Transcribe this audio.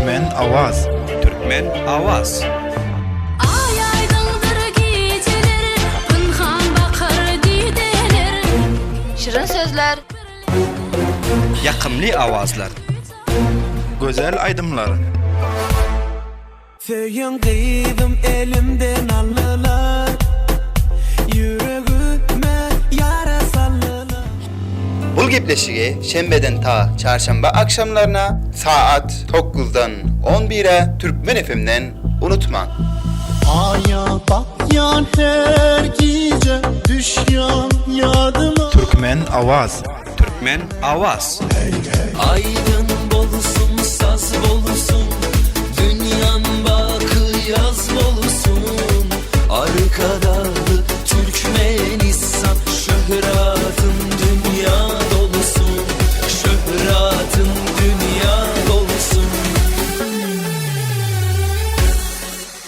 Türkmen Avaz. Türkmen Avaz. Ay aydındır geceler, pınhan bakır dideler. Şirin sözler, Yakımlı avazlar. Güzel aydımlar. Söyün kıydım elimden allılar, yüreğime yara sallılar. Bul gepleşigi şembeden ta çarşamba akşamlarına saat 9'dan 11'e Türkmen FM'den unutma. Aya bakyan her gece düşyan yadıma. Türkmen Avaz. Türkmen Avaz. Aydın